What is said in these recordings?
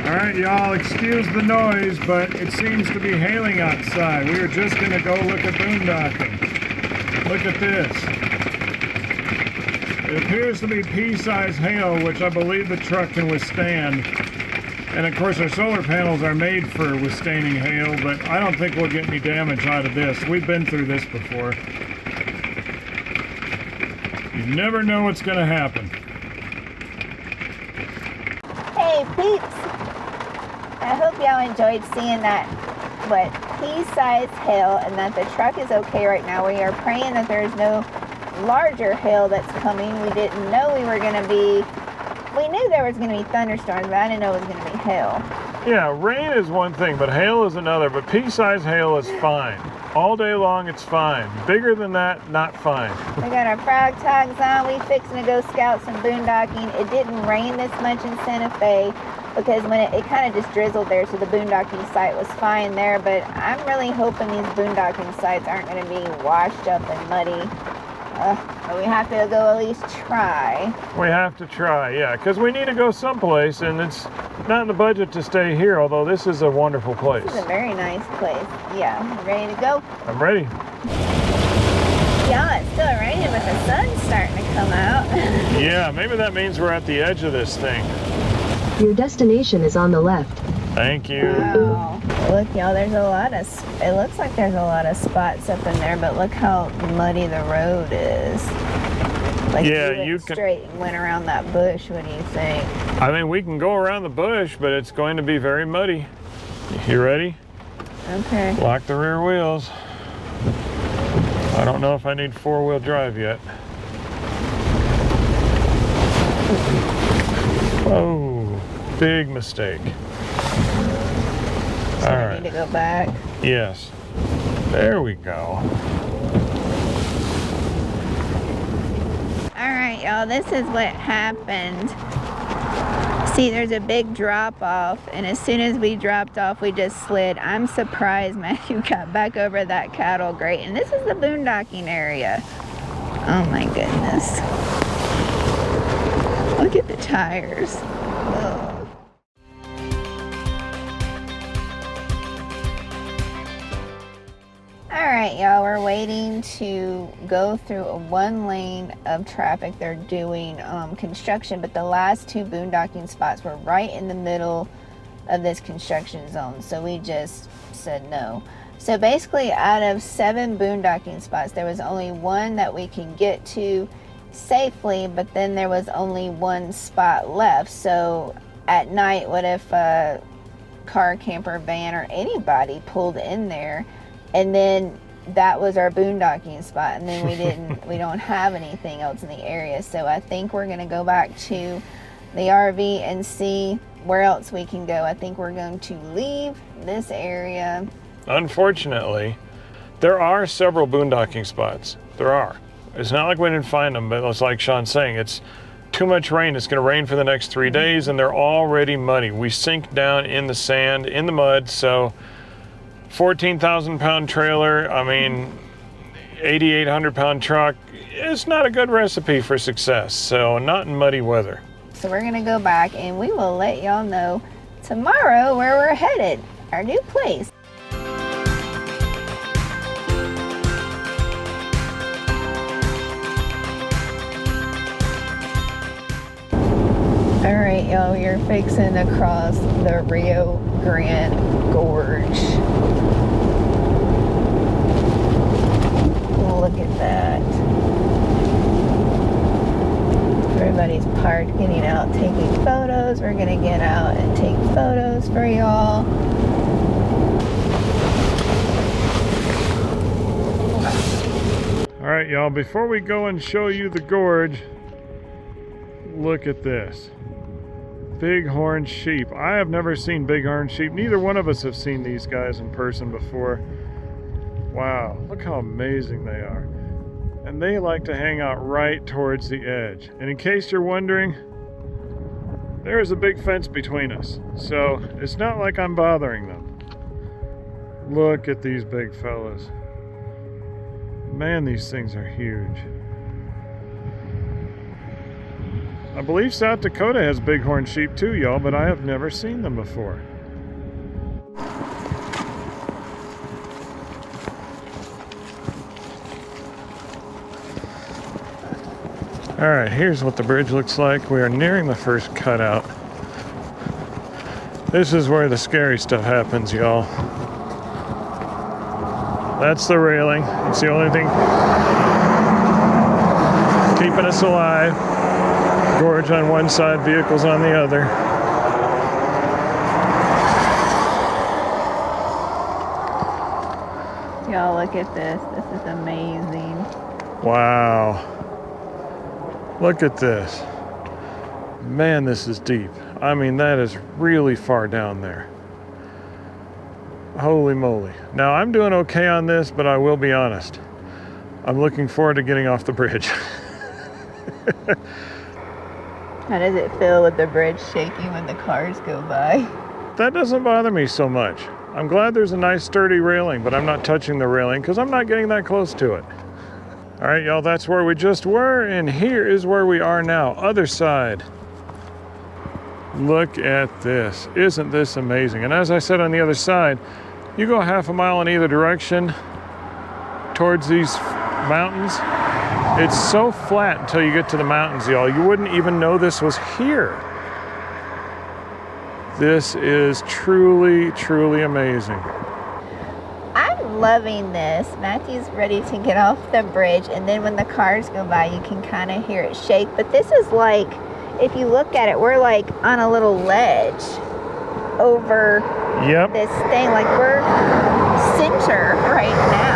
Alright, y'all, excuse the noise, but it seems to be hailing outside. We were just going to go look at boondocking. Look at this. It appears to be pea-sized hail, which I believe the truck can withstand. And of course our solar panels are made for withstanding hail, but I don't think we'll get any damage out of this. We've been through this before. You never know what's going to happen. Hey peeps! I hope y'all enjoyed seeing that, pea-sized hail, and that the truck is okay right now. We are praying that there's no larger hail that's coming. We didn't know we were going to be, we knew there was going to be thunderstorms, but I didn't know it was going to be hail. Yeah, rain is one thing, but hail is another. But pea-sized hail is fine. All day long, it's fine. Bigger than that, not fine. We got our frog tags on. We fixing to go scout some boondocking. It didn't rain this much in Santa Fe because when it kind of just drizzled there, so the boondocking site was fine there. But I'm really hoping these boondocking sites aren't going to be washed up and muddy. But we have to go at least try. We have to try, yeah, because we need to go someplace, and it's not in the budget to stay here, although this is a wonderful place. This is a very nice place. Yeah, ready to go? I'm ready. Yeah, it's still raining, but the sun's starting to come out. Yeah, maybe that means we're at the edge of this thing. Your destination is on the left. Thank you. Wow. Look, y'all, there's a lot of, it looks like there's a lot of spots up in there, but look how muddy the road is. Like, yeah, you can straight and went around that bush. What do you think? I mean, we can go around the bush, but it's going to be very muddy. You ready? Okay. Lock the rear wheels. I don't know if I need four-wheel drive yet. Oh, big mistake. So all we right. need to go back. Yes. There we go. All right, y'all, this is what happened. See, there's a big drop off, and as soon as we dropped off, we just slid. I'm surprised Matthew got back over that cattle grate, and this is the boondocking area. Oh my goodness. Look at the tires. Ugh. Alright, y'all, we're waiting to go through a one lane of traffic. They're doing construction, but the last two boondocking spots were right in the middle of this construction zone, so we just said no. So basically, out of 7 boondocking spots, there was only one that we can get to safely, but then there was only one spot left. So at night, what if a car, camper, van, or anybody pulled in there, and then that was our boondocking spot, and then we don't have anything else in the area. So I think we're going to go back to the RV and see where else we can go. I think we're going to leave this area. Unfortunately, there are several boondocking spots. There are. It's not like we didn't find them, but it's like Sean's saying, it's too much rain. It's going to rain for the next 3 days, and they're already muddy. We sink down in the sand, in the mud, so 14,000 pound trailer, I mean, 8,800 pound truck, it's not a good recipe for success, so not in muddy weather. So we're gonna go back and we will let y'all know tomorrow where we're headed, our new place. All right, y'all, we're fixing to cross the Rio Grande Gorge. Look at that. Everybody's parked, getting out, taking photos. We're gonna get out and take photos for y'all. All right, y'all, before we go and show you the gorge, look at this. Bighorn sheep. I have never seen bighorn sheep. Neither one of us have seen these guys in person before. Wow, look how amazing they are. And they like to hang out right towards the edge. And in case you're wondering, there is a big fence between us. So it's not like I'm bothering them. Look at these big fellas. Man, these things are huge. I believe South Dakota has bighorn sheep too, y'all, but I have never seen them before. All right, here's what the bridge looks like. We are nearing the first cutout. This is where the scary stuff happens, y'all. That's the railing. It's the only thing keeping us alive. Gorge on one side, vehicles on the other. Y'all look at this. This is amazing. Wow. Look at this. Man, this is deep. I mean, that is really far down there. Holy moly. Now, I'm doing okay on this, but I will be honest. I'm looking forward to getting off the bridge. How does it feel with the bridge shaking when the cars go by? That doesn't bother me so much. I'm glad there's a nice sturdy railing, but I'm not touching the railing because I'm not getting that close to it. All right, y'all, that's where we just were, and here is where we are now, other side. Look at this. Isn't this amazing? And as I said on the other side, you go half a mile in either direction towards these mountains. It's so flat until you get to the mountains, y'all. You wouldn't even know this was here. This is truly, truly amazing. I'm loving this. Matthew's ready to get off the bridge, and then when the cars go by, you can kind of hear it shake. But this is like, if you look at it, we're like on a little ledge over this thing. Like we're center right now.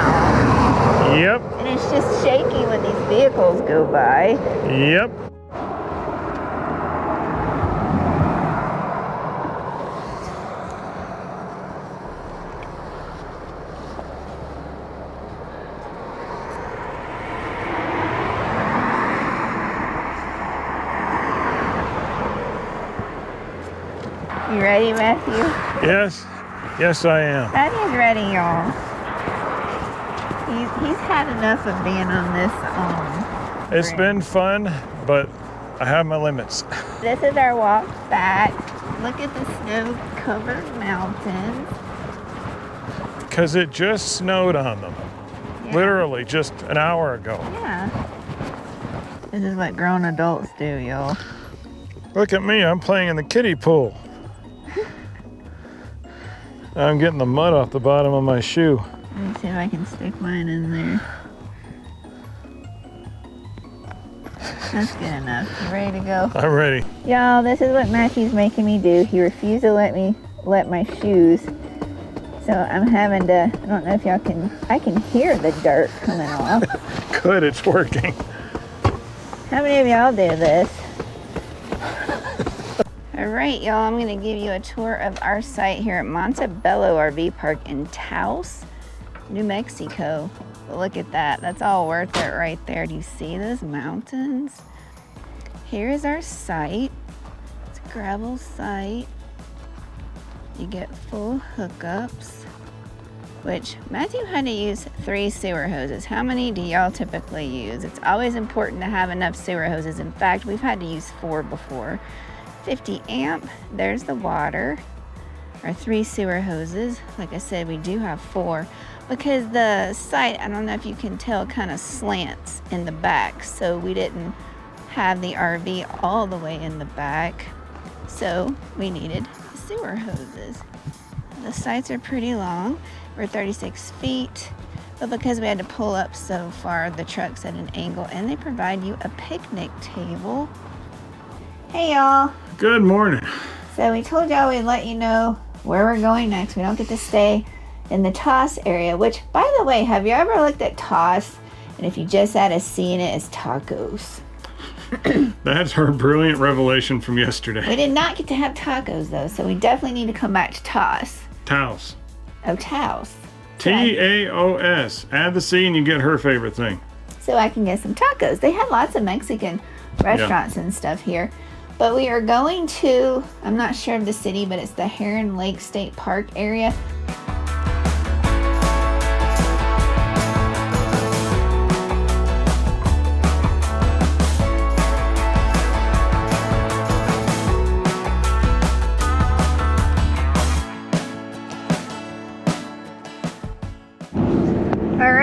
Yep. And it's just shaky when these vehicles go by. Yep. You ready, Matthew? Yes. Yes, I am. Matthew's ready, y'all. He's had enough of being on this It's been fun, but I have my limits. This is our walk back. Look at the snow-covered mountains. Because it just snowed on them. Yeah. Literally just an hour ago. Yeah. This is what grown adults do, y'all. Look at me, I'm playing in the kiddie pool. I'm getting the mud off the bottom of my shoe. Let me see if I can stick mine in there. That's good enough. You ready to go? I'm ready. Y'all, this is what Matthew's making me do. He refused to let me let my shoes. So I'm having to, I don't know if y'all can, I can hear the dirt coming off. Good, it's working. How many of y'all do this? All right, y'all, I'm gonna give you a tour of our site here at Montebello RV Park in Taos, New Mexico. But look at that, that's all worth it right there. Do you see those mountains? Here is our site. It's a gravel site. You get full hookups, which Matthew had to use 3 sewer hoses. How many do y'all typically use? It's always important to have enough sewer hoses. In fact, we've had to use 4 before. 50 amp, there's the water. Our 3 sewer hoses. Like I said, we do have 4 because the site, I don't know if you can tell, kind of slants in the back. So we didn't have the RV all the way in the back. So we needed sewer hoses. The sites are pretty long. We're 36 feet, but because we had to pull up so far, the truck's at an angle, and they provide you a picnic table. Hey y'all. Good morning. So we told y'all we'd let you know where we're going next. We don't get to stay in the Taos area, which, by the way, have you ever looked at Taos, and if you just add a C in it, it's tacos? That's our brilliant revelation from yesterday. We did not get to have tacos, though, so we definitely need to come back to Taos. Taos. Oh, Taos. T-A-O-S. Add the C and you get her favorite thing. So I can get some tacos. They had lots of Mexican restaurants and stuff here. But we are going to, I'm not sure of the city, but it's the Heron Lake State Park area.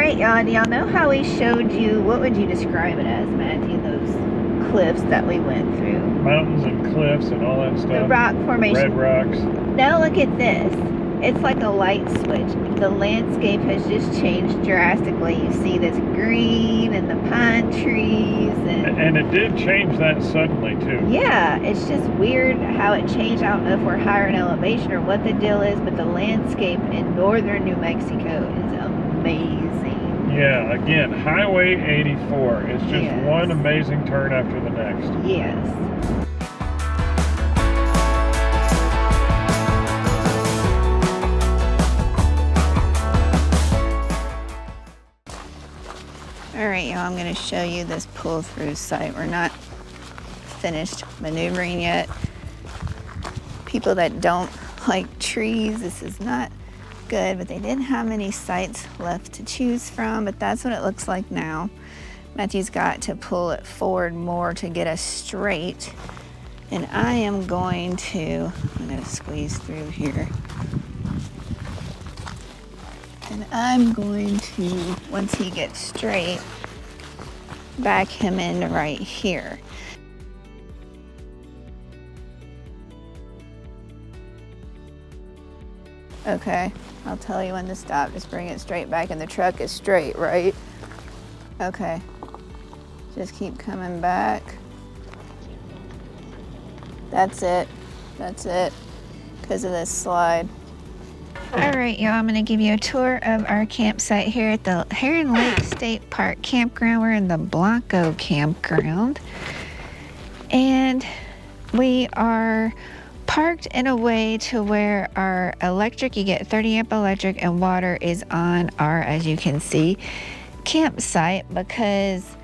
right, y'all. Do y'all know how we showed you, what would you describe it as, Matthew, those cliffs that we went through? Mountains and cliffs and all that stuff. The rock formation. Red rocks. Now look at this. It's like a light switch. The landscape has just changed drastically. You see this green and the pine trees. And it did change that suddenly, too. Yeah, it's just weird how it changed. I don't know if we're higher in elevation or what the deal is, but the landscape in northern New Mexico is amazing. Yeah, again, Highway 84. It's just one amazing turn after the next. Yes. Alright, y'all, I'm going to show you this pull-through site. We're not finished maneuvering yet. People that don't like trees, this is not good, but they didn't have many sites left to choose from, but that's what it looks like now. Matthew's got to pull it forward more to get us straight, and I am going to squeeze through here. And I'm going to, once he gets straight, back him in right here. Okay, I'll tell you when to stop. Just bring it straight back, and the truck is straight, right? Okay. Just keep coming back. That's it. That's it. Because of this slide. Alright, y'all, I'm going to give you a tour of our campsite here at the Heron Lake State Park Campground. We're in the Blanco Campground. And we are parked in a way to where our electric, you get 30 amp electric, and water is on our, as you can see, campsite, because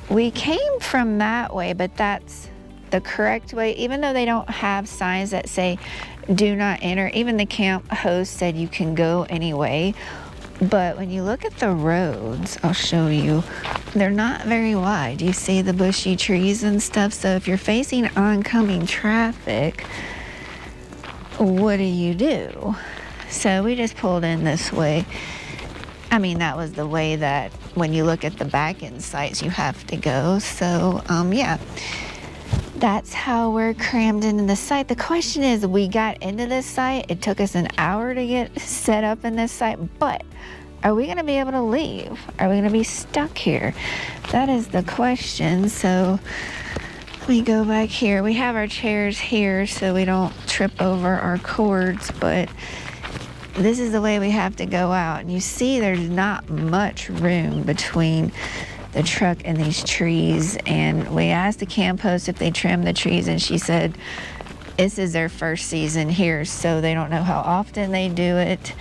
we came from that way, but that's the correct way, even though they don't have signs that say do not enter. Even the camp host said you can go anyway, but when you look at the roads, I'll show you, they're not very wide. You see the bushy trees and stuff, so if you're facing oncoming traffic, what do? So we just pulled in this way. I mean, that was the way that when you look at the back end sites you have to go. So yeah, that's how we're crammed into the site. The question is, we got into this site, it took us an hour to get set up in this site, but are we gonna be able to leave? Are we gonna be stuck here? That is the question. So let me go back here. We have our chairs here so we don't trip over our cords, but this is the way we have to go out. And you see there's not much room between the truck and these trees, and we asked the camp host if they trimmed the trees, and she said this is their first season here, so they don't know how often they do it.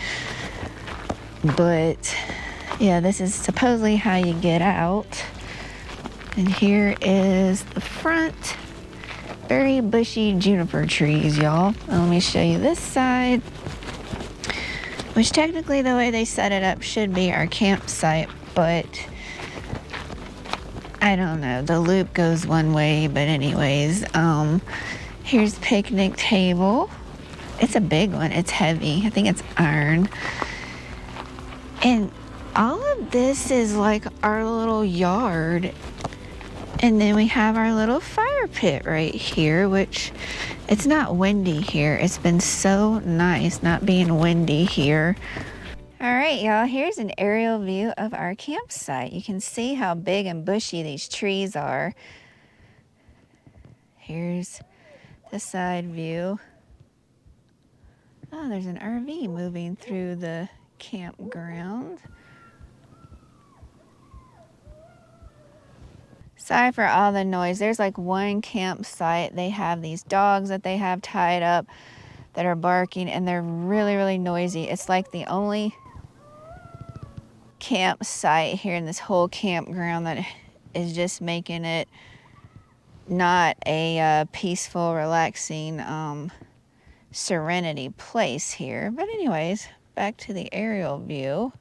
But yeah, this is supposedly how you get out. And here is the front. Very bushy juniper trees, y'all. Let me show you this side, which technically the way they set it up should be our campsite, but I don't know, the loop goes one way. But anyways, here's the picnic table. It's a big one, it's heavy, I think it's iron. And all of this is like our little yard. And then we have our little fire pit right here, which it's not windy here. It's been so nice not being windy here. All right, y'all, here's an aerial view of our campsite. You can see how big and bushy these trees are. Here's the side view. Oh, there's an RV moving through the campground. Sorry for all the noise. There's like one campsite. They have these dogs that they have tied up that are barking, and they're really, really noisy. It's like the only campsite here in this whole campground that is just making it not a peaceful, relaxing, serenity place here. But anyways, back to the aerial view.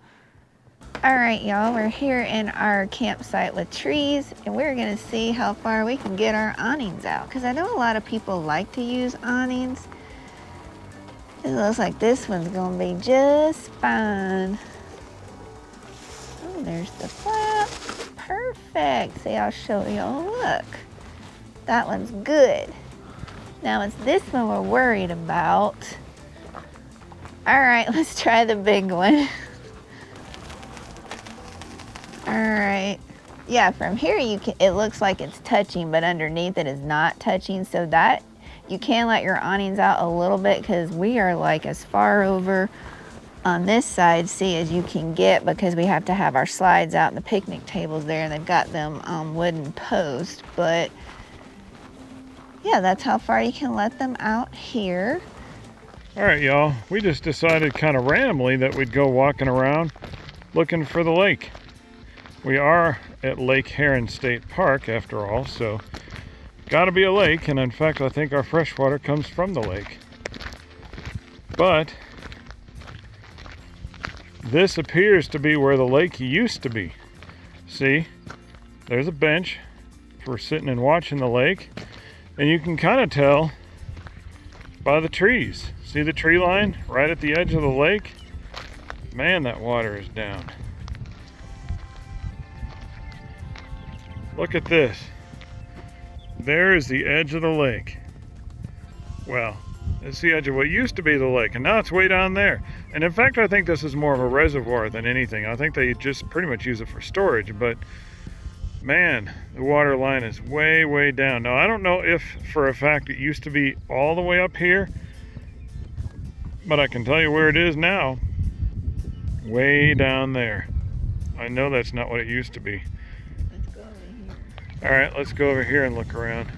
All right, y'all, we're here in our campsite with trees, and we're gonna see how far we can get our awnings out, because I know a lot of people like to use awnings. It looks like this one's gonna be just fine. There's the flap. Perfect. See, I'll show you. Look. That one's good. Now it's this one we're worried about. All right, let's try the big one. All right. Yeah, from here it looks like it's touching, but underneath it is not touching. So that you can let your awnings out a little bit, because we are like as far over on this side, see, as you can get, because we have to have our slides out and the picnic tables there, and they've got them wooden posts. But yeah, that's how far you can let them out here. All right, y'all, we just decided kind of randomly that we'd go walking around looking for the lake. We are at Lake Heron State Park after all, so gotta be a lake, and in fact I think our fresh water comes from the lake. But this appears to be where the lake used to be. See, there's a bench for sitting and watching the lake, and you can kind of tell by the trees. See the tree line right at the edge of the lake? Man, that water is down. Look at this. There is the edge of the lake. Well, it's the edge of what used to be the lake, and now it's way down there. And in fact, I think this is more of a reservoir than anything. I think they just pretty much use it for storage, but man, the water line is way, way down. Now, I don't know if for a fact it used to be all the way up here, but I can tell you where it is now. Way down there. I know that's not what it used to be. Let's go over here. All right, let's go over here and look around.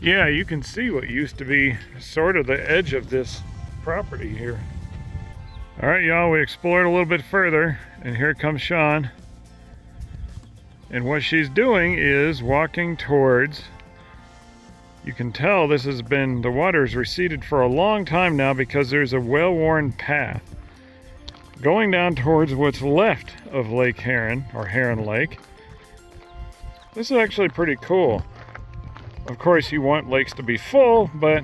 Yeah, you can see what used to be sort of the edge of this property here. All right, y'all, we explored a little bit further, and here comes Sean. And what she's doing is walking towards, you can tell this has been, the water's receded for a long time now, because there's a well-worn path going down towards what's left of Lake Heron, or Heron Lake. This is actually pretty cool. Of course, you want lakes to be full, but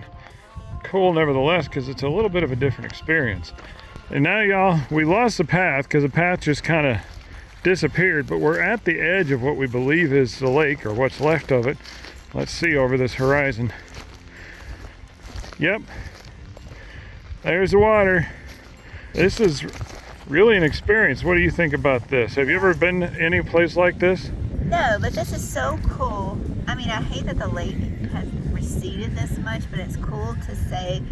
cool nevertheless, because it's a little bit of a different experience. And now, y'all, we lost the path because the path just kind of disappeared, but we're at the edge of what we believe is the lake, or what's left of it. Let's see over this horizon. Yep, there's the water. This is really an experience. What do you think about this? Have you ever been any place like this? No, but this is so cool. I mean, I hate that the lake has receded this much, but it's cool to say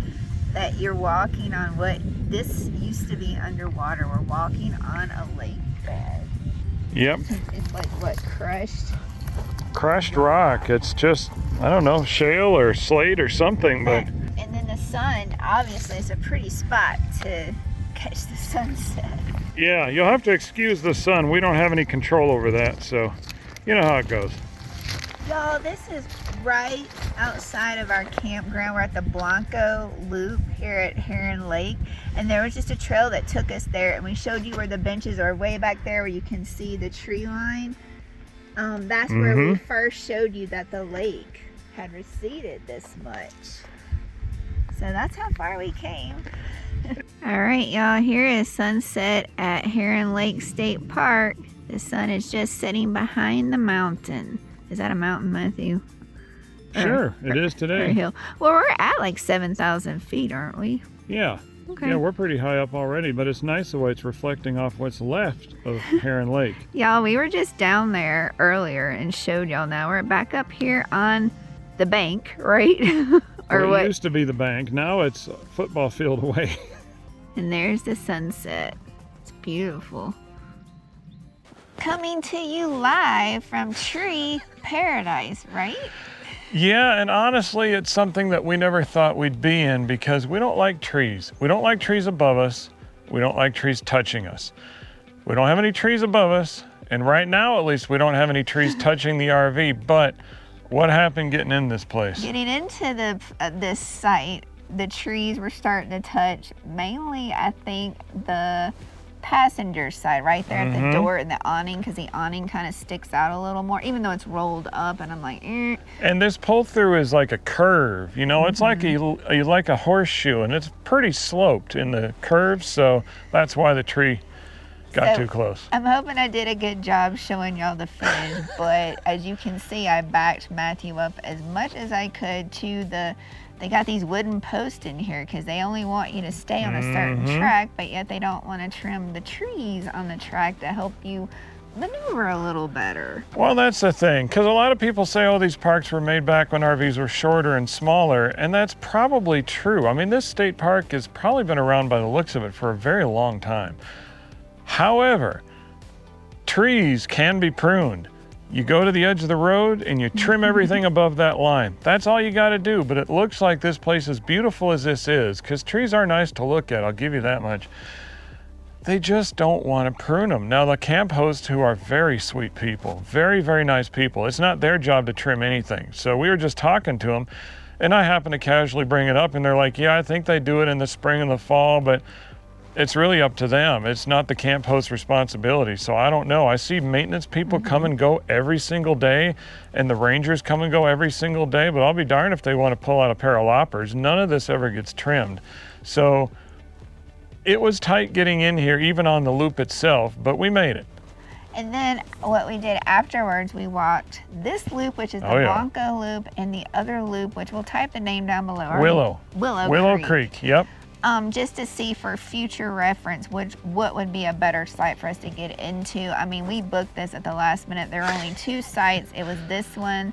that you're walking on what this used to be underwater. We're walking on a lake bed. Yep. It's like what, crushed rock. It's just, I don't know, shale or slate or something, but. And then the sun, obviously, is a pretty spot to catch the sunset. Yeah, you'll have to excuse the sun. We don't have any control over that, so you know how it goes. Y'all, this is right outside of our campground. We're at the Blanco Loop here at Heron Lake, and there was just a trail that took us there, and we showed you where the benches are way back there where you can see the tree line. That's where we first showed you that the lake had receded this much. So that's how far we came. All right, y'all, here is sunset at Heron Lake State Park. The sun is just setting behind the mountain. Is that a mountain, Matthew? Sure, it is today. Or a hill. Well, we're at like 7,000 feet, aren't we? Yeah. Okay. Yeah, we're pretty high up already, but it's nice the way it's reflecting off what's left of Heron Lake. Y'all, we were just down there earlier and showed y'all. Now we're back up here on the bank, right? Or well, it used to be the bank. Now it's a football field away. And there's the sunset. It's beautiful. Coming to you live from Tree Paradise, right? Yeah, and honestly, it's something that we never thought we'd be in, because we don't like trees. We don't like trees above us. We don't like trees touching us. We don't have any trees above us, and right now, at least, we don't have any trees touching the RV. But what happened getting in this place? Getting into this site, the trees were starting to touch mainly, I think, the passenger side, right there at the door and the awning, because the awning kind of sticks out a little more, even though it's rolled up. And I'm like, And this pull through is like a curve, you know, it's like a horseshoe, and it's pretty sloped in the curve, so that's why the tree got too close. I'm hoping I did a good job showing y'all the footage, but as you can see, I backed Matthew up as much as I could to they got these wooden posts in here because they only want you to stay on a certain track, but yet they don't want to trim the trees on the track to help you maneuver a little better. Well, that's the thing, because a lot of people say, oh, these parks were made back when RVs were shorter and smaller, and that's probably true. I mean, this state park has probably been around by the looks of it for a very long time. However, trees can be pruned. You go to the edge of the road and you trim everything above that line. That's all you got to do, but it looks like this place, as beautiful as this is, because trees are nice to look at, I'll give you that much, they just don't want to prune them. Now, the camp hosts, who are very sweet people, very, very nice people, it's not their job to trim anything. So we were just talking to them, and I happened to casually bring it up, and they're like, yeah, I think they do it in the spring and the fall, but it's really up to them. It's not the camp host's responsibility. So I don't know. I see maintenance people come and go every single day, and the rangers come and go every single day, but I'll be darned if they want to pull out a pair of loppers. None of this ever gets trimmed. So it was tight getting in here, even on the loop itself, but we made it. And then what we did afterwards, we walked this loop, which is the Blanco loop, and the other loop, which we'll type the name down below. Willow Creek, yep. Just to see for future reference what would be a better site for us to get into. I mean, we booked this at the last minute. There were only 2 sites. It was this one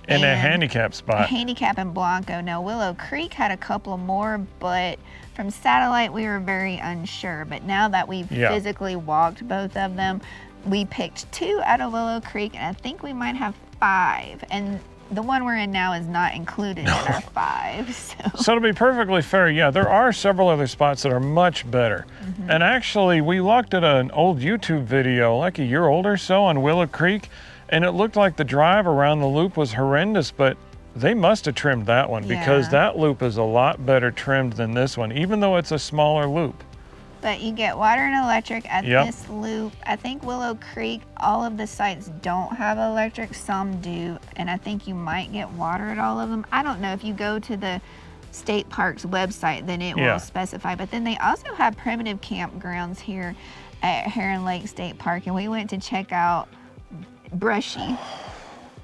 and a handicap spot. A handicap in Blanco. Now, Willow Creek had a couple more, but from satellite, we were very unsure. But now that we've physically walked both of them, we picked 2 out of Willow Creek, and I think we might have 5. And the one we're in now is not included in our 5. So to be perfectly fair, yeah, there are several other spots that are much better. And actually, we looked at an old YouTube video, like a year old or so, on Willow Creek, and it looked like the drive around the loop was horrendous, but they must have trimmed that one because that loop is a lot better trimmed than this one, even though it's a smaller loop. But you get water and electric at this loop. I think Willow Creek, all of the sites don't have electric, some do, and I think you might get water at all of them. I don't know. If you go to the state park's website, then it will specify. But then they also have primitive campgrounds here at Heron Lake State Park, and we went to check out Brushy.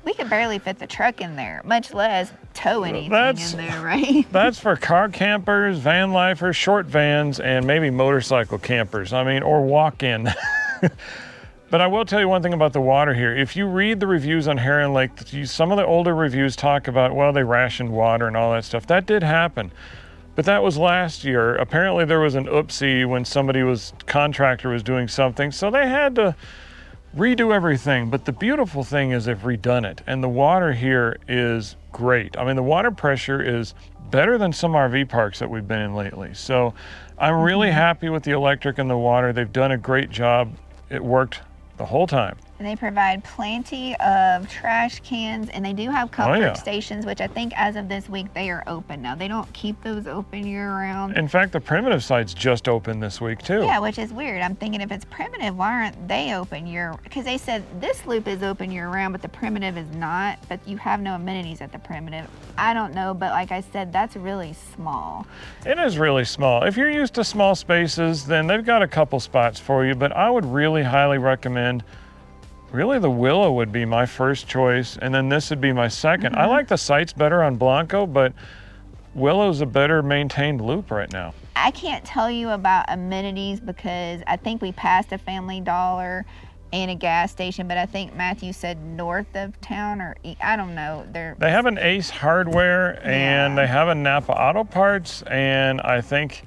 We could barely fit the truck in there, much less tow anything in there, right? That's for car campers, van lifers, short vans, and maybe motorcycle campers. I mean, or walk-in. But I will tell you one thing about the water here. If you read the reviews on Heron Lake, some of the older reviews talk about, well, they rationed water and all that stuff. That did happen. But that was last year. Apparently there was an oopsie when contractor was doing something, so they had to redo everything. But the beautiful thing is they've redone it, and the water here is great. I mean, the water pressure is better than some RV parks that we've been in lately. So I'm really happy with the electric and the water. They've done a great job. It worked the whole time. And they provide plenty of trash cans, and they do have comfort stations, which I think as of this week, they are open now. They don't keep those open year-round. In fact, the primitive site's just open this week, too. Yeah, which is weird. I'm thinking if it's primitive, why aren't they open because they said this loop is open year-round, but the primitive is not, but you have no amenities at the primitive. I don't know, but like I said, that's really small. It is really small. If you're used to small spaces, then they've got a couple spots for you, but I would really highly recommend. Really, the Willow would be my first choice, and then this would be my second. I like the sites better on Blanco, but Willow's a better maintained loop right now. I can't tell you about amenities because I think we passed a Family Dollar and a gas station, but I think Matthew said north of town, or I don't know. They have an Ace Hardware, and they have a Napa Auto Parts, and I think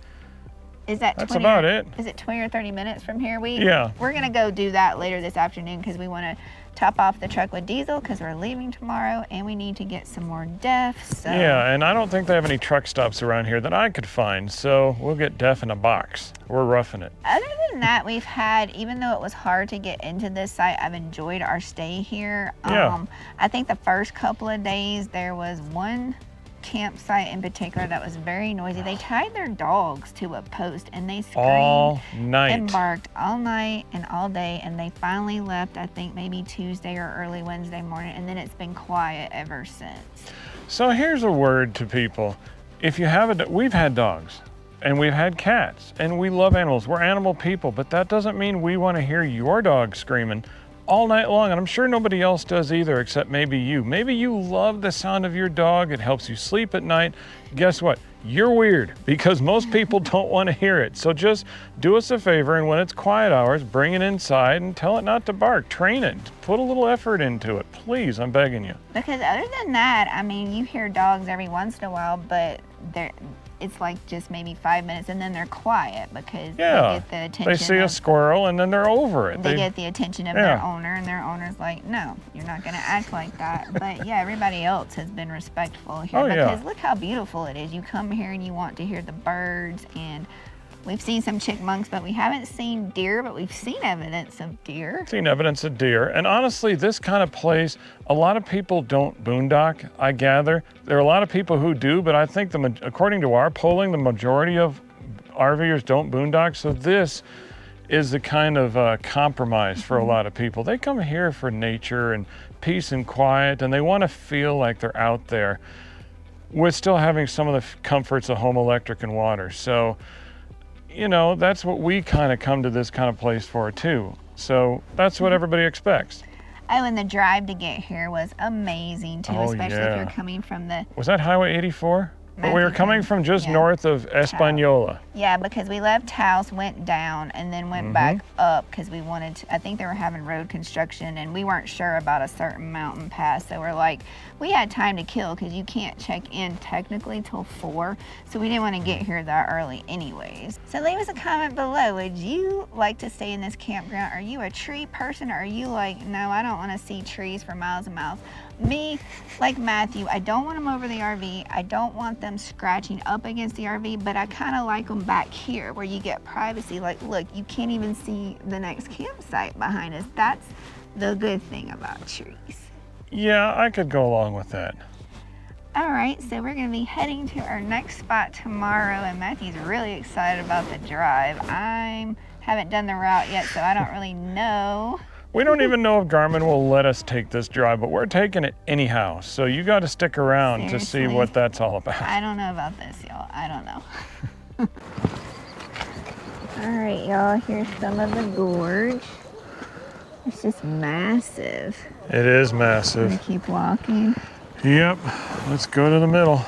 that's about it. Is it 20 or 30 minutes from here? We're going to go do that later this afternoon because we want to top off the truck with diesel because we're leaving tomorrow and we need to get some more DEF. So. Yeah, and I don't think they have any truck stops around here that I could find, so we'll get DEF in a box. We're roughing it. Other than that, we've had, even though it was hard to get into this site, I've enjoyed our stay here. I think the first couple of days there was one campsite in particular that was very noisy. They tied their dogs to a post and they screamed all night and barked all night and all day, and they finally left, I think maybe Tuesday or early Wednesday morning, and then it's been quiet ever since. So here's a word to people. If you have we've had dogs and we've had cats and we love animals. We're animal people, but that doesn't mean we want to hear your dog screaming all night long, and I'm sure nobody else does either except maybe you. Maybe you love the sound of your dog. It helps you sleep at night. Guess what? You're weird because most people don't want to hear it. So just do us a favor, and when it's quiet hours, bring it inside and tell it not to bark. Train it. Put a little effort into it. Please, I'm begging you. Because other than that, I mean, you hear dogs every once in a while, but it's like just maybe 5 minutes and then they're quiet because they get the attention. They see a squirrel and then they're over it. They get the attention of their owner, and their owner's like, no, you're not going to act like that. But yeah, everybody else has been respectful here because look how beautiful it is. You come here and you want to hear the birds, and we've seen some chipmunks, but we haven't seen deer, but we've seen evidence of deer. Seen evidence of deer. And honestly, this kind of place, a lot of people don't boondock, I gather. There are a lot of people who do, but I think according to our polling, the majority of RVers don't boondock. So this is the kind of compromise for a lot of people. They come here for nature and peace and quiet, and they want to feel like they're out there with still having some of the comforts of home electric and water. So, you know, that's what we kind of come to this kind of place for too. So that's what everybody expects. Oh, and the drive to get here was amazing too, especially if you're coming from the... Was that Highway 84? But we were coming from just north of Española. Yeah, because we left Taos, went down, and then went back up because we wanted to, I think they were having road construction, and we weren't sure about a certain mountain pass. So we're like, we had time to kill because you can't check in technically till 4. So we didn't want to get here that early anyways. So leave us a comment below. Would you like to stay in this campground? Are you a tree person, or are you like, no, I don't want to see trees for miles and miles? Me, like Matthew, I don't want them over the RV. I don't want them scratching up against the RV, but I kind of like them back here where you get privacy. Like, look, you can't even see the next campsite behind us. That's the good thing about trees. Yeah, I could go along with that. All right, so we're gonna be heading to our next spot tomorrow, and Matthew's really excited about the drive. I haven't done the route yet, so I don't really know. We don't even know if Garmin will let us take this drive, but we're taking it anyhow. So you got to stick around to see what that's all about. I don't know about this, y'all. I don't know. All right, y'all. Here's some of the gorge. It's just massive. It is massive. Keep walking. Yep. Let's go to the middle.